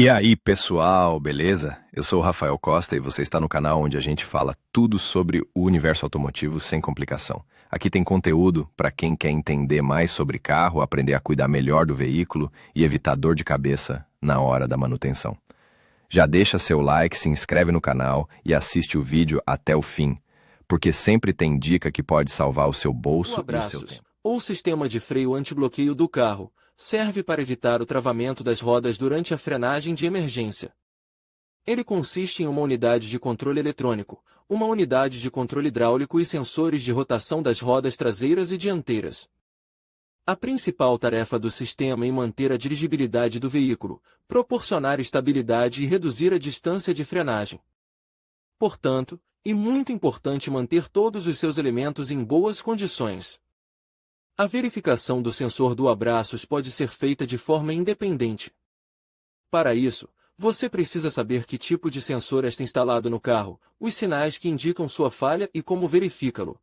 E aí, pessoal, beleza? Eu sou o Rafael Costa e você está no canal onde a gente fala tudo sobre o universo automotivo sem complicação. Aqui tem conteúdo para quem quer entender mais sobre carro, aprender a cuidar melhor do veículo e evitar dor de cabeça na hora da manutenção. Já deixa seu like, se inscreve no canal e assiste o vídeo até o fim, porque sempre tem dica que pode salvar o seu bolso e o seu tempo. Ou sistema de freio antibloqueio do carro, serve para evitar o travamento das rodas durante a frenagem de emergência. Ele consiste em uma unidade de controle eletrônico, uma unidade de controle hidráulico e sensores de rotação das rodas traseiras e dianteiras. A principal tarefa do sistema é manter a dirigibilidade do veículo, proporcionar estabilidade e reduzir a distância de frenagem. Portanto, é muito importante manter todos os seus elementos em boas condições. A verificação do sensor do abraços pode ser feita de forma independente. Para isso, você precisa saber que tipo de sensor está instalado no carro, os sinais que indicam sua falha e como verificá-lo.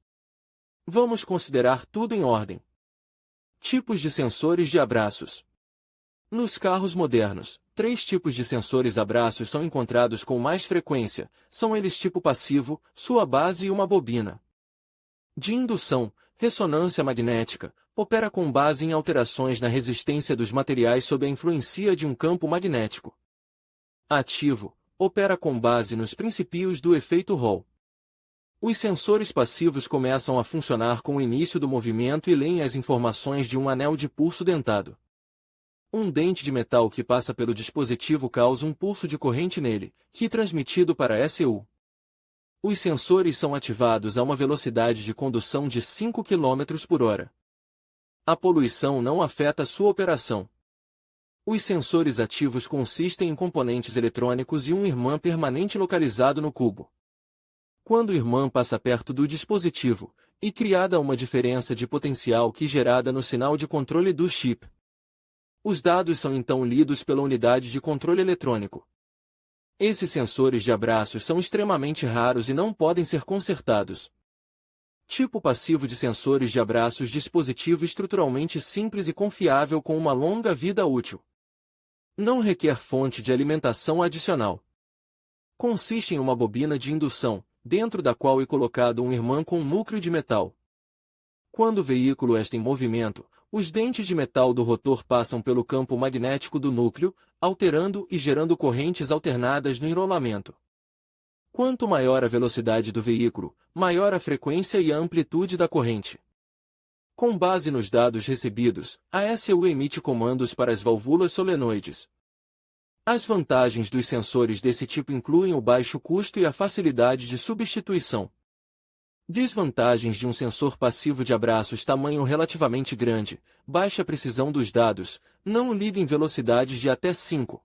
Vamos considerar tudo em ordem. Tipos de sensores de abraços. Nos carros modernos, 3 tipos de sensores abraços são encontrados com mais frequência, são eles tipo passivo, sua base e uma bobina. De indução, ressonância magnética, opera com base em alterações na resistência dos materiais sob a influência de um campo magnético. Ativo, opera com base nos princípios do efeito Hall. Os sensores passivos começam a funcionar com o início do movimento e leem as informações de um anel de pulso dentado. Um dente de metal que passa pelo dispositivo causa um pulso de corrente nele, que é transmitido para a ECU. Os sensores são ativados a uma velocidade de condução de 5 km por hora. A poluição não afeta sua operação. Os sensores ativos consistem em componentes eletrônicos e um imã permanente localizado no cubo. Quando o imã passa perto do dispositivo, é criada uma diferença de potencial que é gerada no sinal de controle do chip. Os dados são então lidos pela unidade de controle eletrônico. Esses sensores de abraços são extremamente raros e não podem ser consertados. Tipo passivo de sensores de abraços: dispositivo estruturalmente simples e confiável com uma longa vida útil. Não requer fonte de alimentação adicional. Consiste em uma bobina de indução, dentro da qual é colocado um imã com um núcleo de metal. Quando o veículo está em movimento, os dentes de metal do rotor passam pelo campo magnético do núcleo, alterando e gerando correntes alternadas no enrolamento. Quanto maior a velocidade do veículo, maior a frequência e a amplitude da corrente. Com base nos dados recebidos, a ECU emite comandos para as válvulas solenoides. As vantagens dos sensores desse tipo incluem o baixo custo e a facilidade de substituição. Desvantagens de um sensor passivo de abraços: tamanho relativamente grande, baixa precisão dos dados, não liga em velocidades de até 5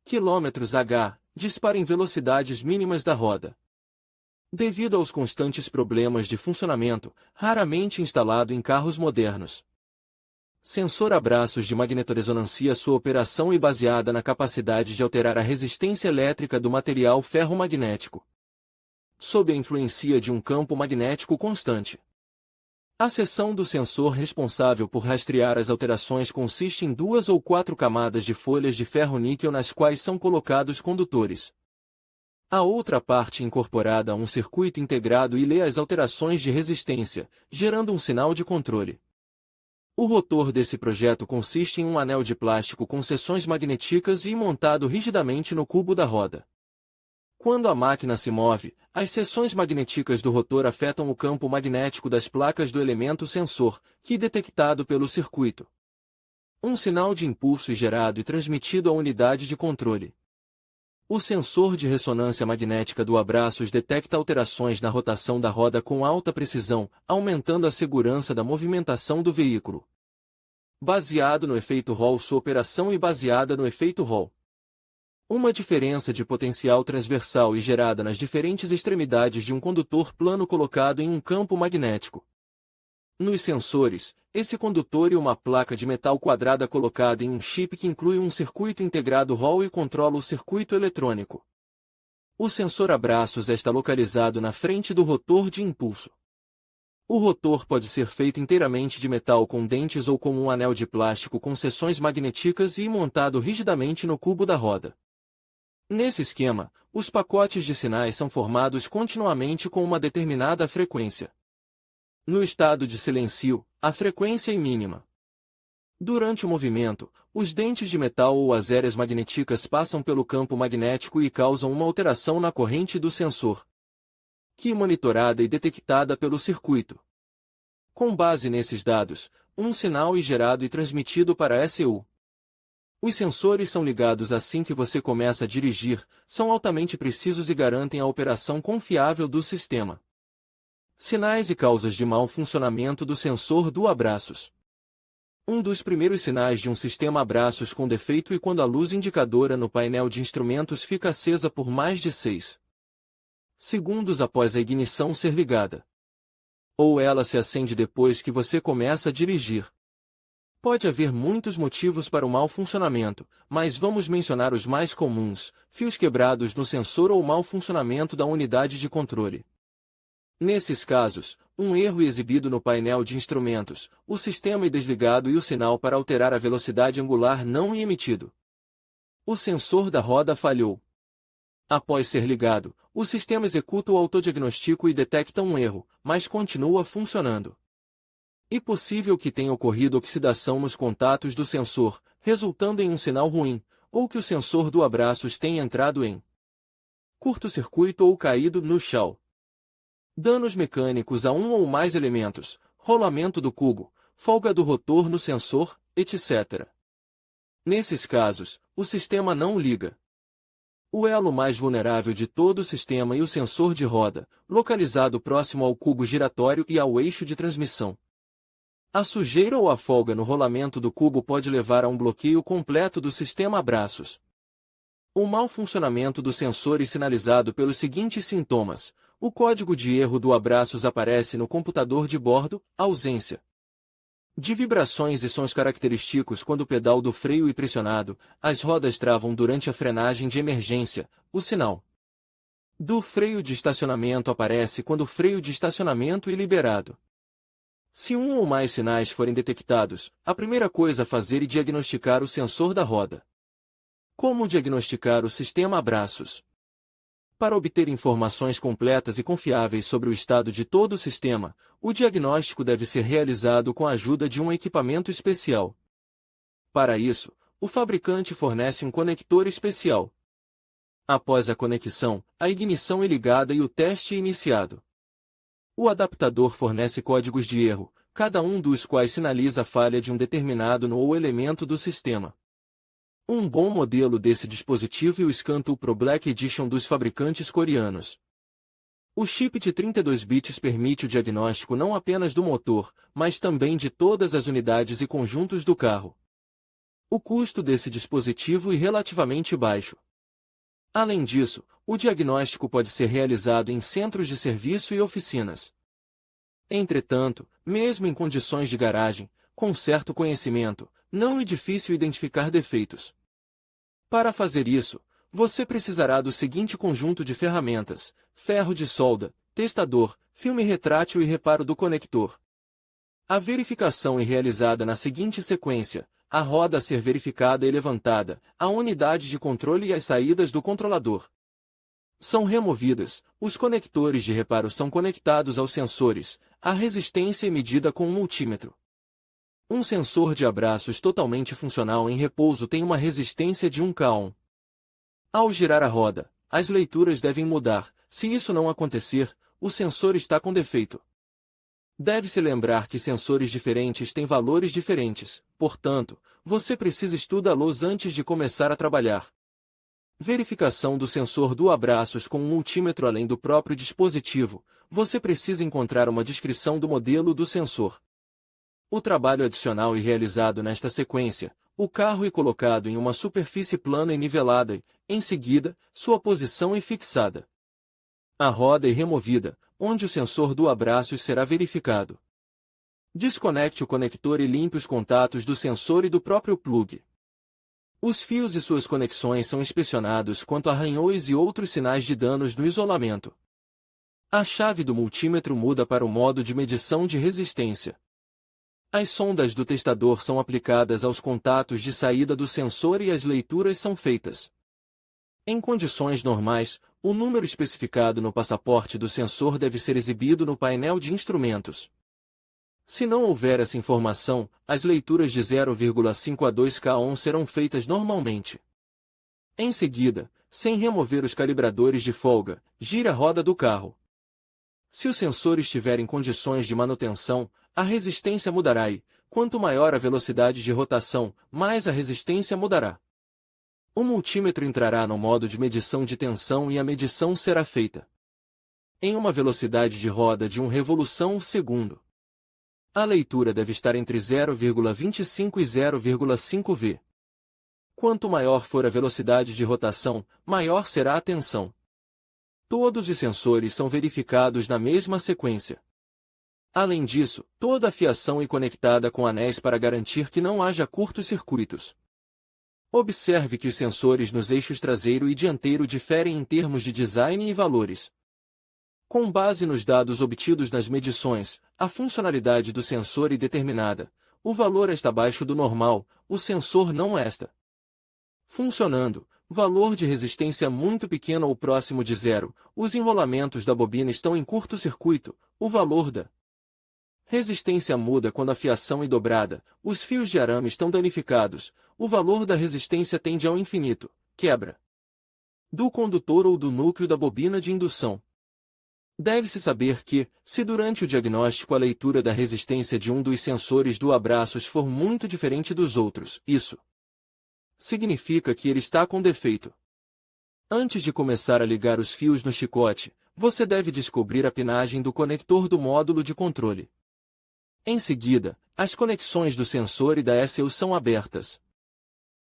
km/h, dispara em velocidades mínimas da roda. Devido aos constantes problemas de funcionamento, raramente instalado em carros modernos. Sensor abraços de magnetorressonância: sua operação é baseada na capacidade de alterar a resistência elétrica do material ferromagnético, sob a influência de um campo magnético constante. A seção do sensor responsável por rastrear as alterações consiste em 2 ou 4 camadas de folhas de ferro-níquel nas quais são colocados condutores. A outra parte incorporada a um circuito integrado e lê as alterações de resistência, gerando um sinal de controle. O rotor desse projeto consiste em um anel de plástico com seções magnéticas e montado rigidamente no cubo da roda. Quando a máquina se move, as seções magnéticas do rotor afetam o campo magnético das placas do elemento sensor, que é detectado pelo circuito. Um sinal de impulso é gerado e transmitido à unidade de controle. O sensor de ressonância magnética do abraços detecta alterações na rotação da roda com alta precisão, aumentando a segurança da movimentação do veículo. Baseado no efeito Hall: sua operação é baseada no efeito Hall. Uma diferença de potencial transversal é gerada nas diferentes extremidades de um condutor plano colocado em um campo magnético. Nos sensores, esse condutor é uma placa de metal quadrada colocada em um chip que inclui um circuito integrado Hall e controla o circuito eletrônico. O sensor abraços está localizado na frente do rotor de impulso. O rotor pode ser feito inteiramente de metal com dentes ou como um anel de plástico com seções magnéticas e montado rigidamente no cubo da roda. Nesse esquema, os pacotes de sinais são formados continuamente com uma determinada frequência. No estado de silêncio, a frequência é mínima. Durante o movimento, os dentes de metal ou as áreas magnéticas passam pelo campo magnético e causam uma alteração na corrente do sensor, que é monitorada e detectada pelo circuito. Com base nesses dados, um sinal é gerado e transmitido para a ECU. Os sensores são ligados assim que você começa a dirigir, são altamente precisos e garantem a operação confiável do sistema. Sinais e causas de mau funcionamento do sensor do abraços. Um dos primeiros sinais de um sistema abraços com defeito é quando a luz indicadora no painel de instrumentos fica acesa por mais de 6 segundos após a ignição ser ligada. Ou ela se acende depois que você começa a dirigir. Pode haver muitos motivos para o mau funcionamento, mas vamos mencionar os mais comuns: fios quebrados no sensor ou mau funcionamento da unidade de controle. Nesses casos, um erro é exibido no painel de instrumentos, o sistema é desligado e o sinal para alterar a velocidade angular não é emitido. O sensor da roda falhou. Após ser ligado, o sistema executa o autodiagnóstico e detecta um erro, mas continua funcionando. É possível que tenha ocorrido oxidação nos contatos do sensor, resultando em um sinal ruim, ou que o sensor do abraços tenha entrado em curto-circuito ou caído no chão. Danos mecânicos a um ou mais elementos, rolamento do cubo, folga do rotor no sensor, etc. Nesses casos, o sistema não liga. O elo mais vulnerável de todo o sistema é o sensor de roda, localizado próximo ao cubo giratório e ao eixo de transmissão. A sujeira ou a folga no rolamento do cubo pode levar a um bloqueio completo do sistema abraços. O mau funcionamento do sensor é sinalizado pelos seguintes sintomas. O código de erro do abraços aparece no computador de bordo, ausência de vibrações e sons característicos quando o pedal do freio é pressionado, as rodas travam durante a frenagem de emergência, o sinal do freio de estacionamento aparece quando o freio de estacionamento é liberado. Se um ou mais sinais forem detectados, a primeira coisa a fazer é diagnosticar o sensor da roda. Como diagnosticar o sistema abraços? Para obter informações completas e confiáveis sobre o estado de todo o sistema, o diagnóstico deve ser realizado com a ajuda de um equipamento especial. Para isso, o fabricante fornece um conector especial. Após a conexão, a ignição é ligada e o teste é iniciado. O adaptador fornece códigos de erro, cada um dos quais sinaliza a falha de um determinado nó ou elemento do sistema. Um bom modelo desse dispositivo é o Scantool Pro Black Edition dos fabricantes coreanos. O chip de 32 bits permite o diagnóstico não apenas do motor, mas também de todas as unidades e conjuntos do carro. O custo desse dispositivo é relativamente baixo. Além disso, o diagnóstico pode ser realizado em centros de serviço e oficinas. Entretanto, mesmo em condições de garagem, com certo conhecimento, não é difícil identificar defeitos. Para fazer isso, você precisará do seguinte conjunto de ferramentas: ferro de solda, testador, filme retrátil e reparo do conector. A verificação é realizada na seguinte sequência: a roda a ser verificada e levantada, a unidade de controle e as saídas do controlador são removidas, os conectores de reparo são conectados aos sensores, a resistência é medida com um multímetro. Um sensor de abraços totalmente funcional em repouso tem uma resistência de 1K/Ohm. Ao girar a roda, as leituras devem mudar. Se isso não acontecer, o sensor está com defeito. Deve-se lembrar que sensores diferentes têm valores diferentes, portanto, você precisa estudá-los antes de começar a trabalhar. Verificação do sensor do abraços com um multímetro. Além do próprio dispositivo, você precisa encontrar uma descrição do modelo do sensor. O trabalho adicional é realizado nesta sequência: o carro é colocado em uma superfície plana e nivelada e, em seguida, sua posição é fixada. A roda é removida, onde o sensor do abraços será verificado. Desconecte o conector e limpe os contatos do sensor e do próprio plug. Os fios e suas conexões são inspecionados quanto a arranhões e outros sinais de danos no isolamento. A chave do multímetro muda para o modo de medição de resistência. As sondas do testador são aplicadas aos contatos de saída do sensor e as leituras são feitas. Em condições normais, o número especificado no passaporte do sensor deve ser exibido no painel de instrumentos. Se não houver essa informação, as leituras de 0,5 a 2 K serão feitas normalmente. Em seguida, sem remover os calibradores de folga, gire a roda do carro. Se o sensor estiver em condições de manutenção, a resistência mudará e, quanto maior a velocidade de rotação, mais a resistência mudará. O multímetro entrará no modo de medição de tensão e a medição será feita em uma velocidade de roda de 1 revolução por segundo. A leitura deve estar entre 0,25 e 0,5 V. Quanto maior for a velocidade de rotação, maior será a tensão. Todos os sensores são verificados na mesma sequência. Além disso, toda a fiação é conectada com anéis para garantir que não haja curtos-circuitos. Observe que os sensores nos eixos traseiro e dianteiro diferem em termos de design e valores. Com base nos dados obtidos nas medições, a funcionalidade do sensor é determinada. O valor está abaixo do normal, o sensor não está funcionando. Valor de resistência muito pequeno ou próximo de zero. Os enrolamentos da bobina estão em curto-circuito. O valor da resistência muda quando a fiação é dobrada. Os fios de arame estão danificados. O valor da resistência tende ao infinito. Quebra do condutor ou do núcleo da bobina de indução. Deve-se saber que, se durante o diagnóstico a leitura da resistência de um dos sensores do abraços for muito diferente dos outros, isso significa que ele está com defeito. Antes de começar a ligar os fios no chicote, você deve descobrir a pinagem do conector do módulo de controle. Em seguida, as conexões do sensor e da ECU são abertas.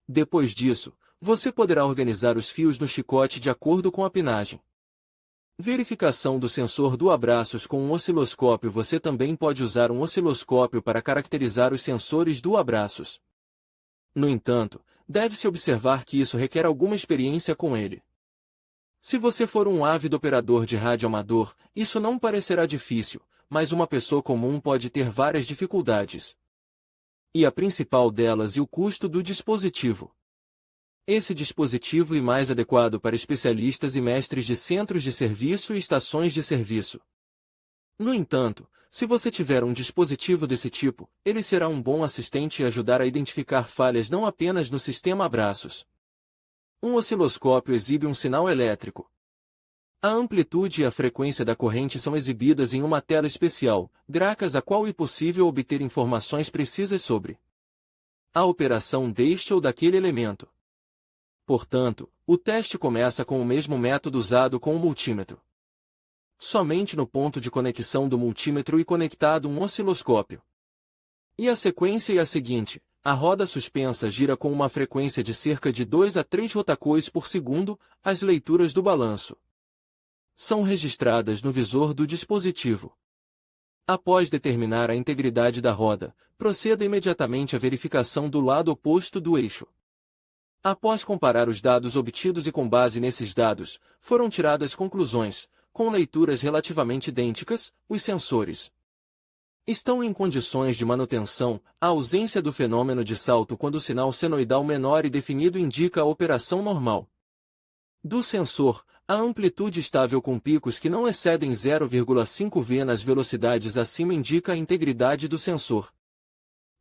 Depois disso, você poderá organizar os fios no chicote de acordo com a pinagem. Verificação do sensor do abraços com um osciloscópio. Você também pode usar um osciloscópio para caracterizar os sensores do abraços. No entanto, deve-se observar que isso requer alguma experiência com ele. Se você for um ávido operador de rádio amador, isso não parecerá difícil, mas uma pessoa comum pode ter várias dificuldades. E a principal delas é o custo do dispositivo. Esse dispositivo é mais adequado para especialistas e mestres de centros de serviço e estações de serviço. No entanto, se você tiver um dispositivo desse tipo, ele será um bom assistente e ajudar a identificar falhas não apenas no sistema abraços. Um osciloscópio exibe um sinal elétrico. A amplitude e a frequência da corrente são exibidas em uma tela especial, graças à qual é possível obter informações precisas sobre a operação deste ou daquele elemento. Portanto, o teste começa com o mesmo método usado com o multímetro. Somente no ponto de conexão do multímetro é conectado um osciloscópio. E a sequência é a seguinte: a roda suspensa gira com uma frequência de cerca de 2 a 3 rotacões por segundo. As leituras do balanço são registradas no visor do dispositivo. Após determinar a integridade da roda, proceda imediatamente à verificação do lado oposto do eixo. Após comparar os dados obtidos e com base nesses dados, foram tiradas conclusões. Com leituras relativamente idênticas, os sensores estão em condições de manutenção. A ausência do fenômeno de salto quando o sinal senoidal menor e definido indica a operação normal do sensor. A amplitude estável com picos que não excedem 0,5 V nas velocidades acima indica a integridade do sensor.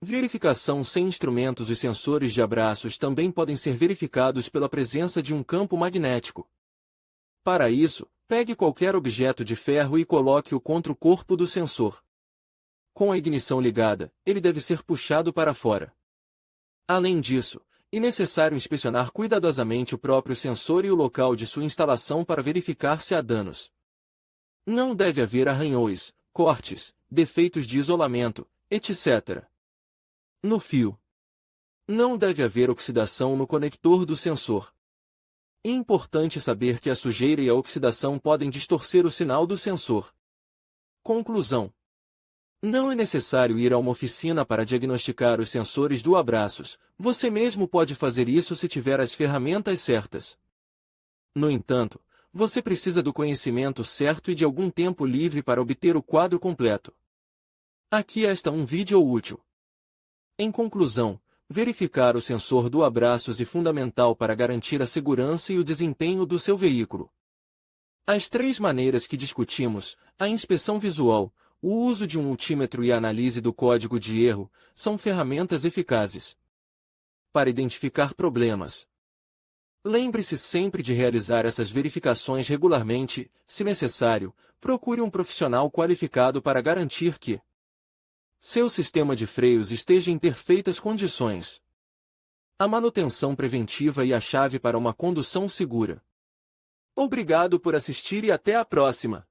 Verificação sem instrumentos. Os sensores de abraços também podem ser verificados pela presença de um campo magnético. Para isso, pegue qualquer objeto de ferro e coloque-o contra o corpo do sensor. Com a ignição ligada, ele deve ser puxado para fora. Além disso, é necessário inspecionar cuidadosamente o próprio sensor e o local de sua instalação para verificar se há danos. Não deve haver arranhões, cortes, defeitos de isolamento, etc. no fio. Não deve haver oxidação no conector do sensor. É importante saber que a sujeira e a oxidação podem distorcer o sinal do sensor. Conclusão: não é necessário ir a uma oficina para diagnosticar os sensores do abraços. Você mesmo pode fazer isso se tiver as ferramentas certas. No entanto, Você precisa do conhecimento certo e de algum tempo livre para obter o quadro completo. Aqui está um vídeo útil. Em conclusão, verificar o sensor do abraços é fundamental para garantir a segurança e o desempenho do seu veículo. As 3 maneiras que discutimos, a inspeção visual, o uso de um multímetro e a análise do código de erro, são ferramentas eficazes para identificar problemas. Lembre-se sempre de realizar essas verificações regularmente. Se necessário, procure um profissional qualificado para garantir que seu sistema de freios esteja em perfeitas condições. A manutenção preventiva é a chave para uma condução segura. Obrigado por assistir e até a próxima!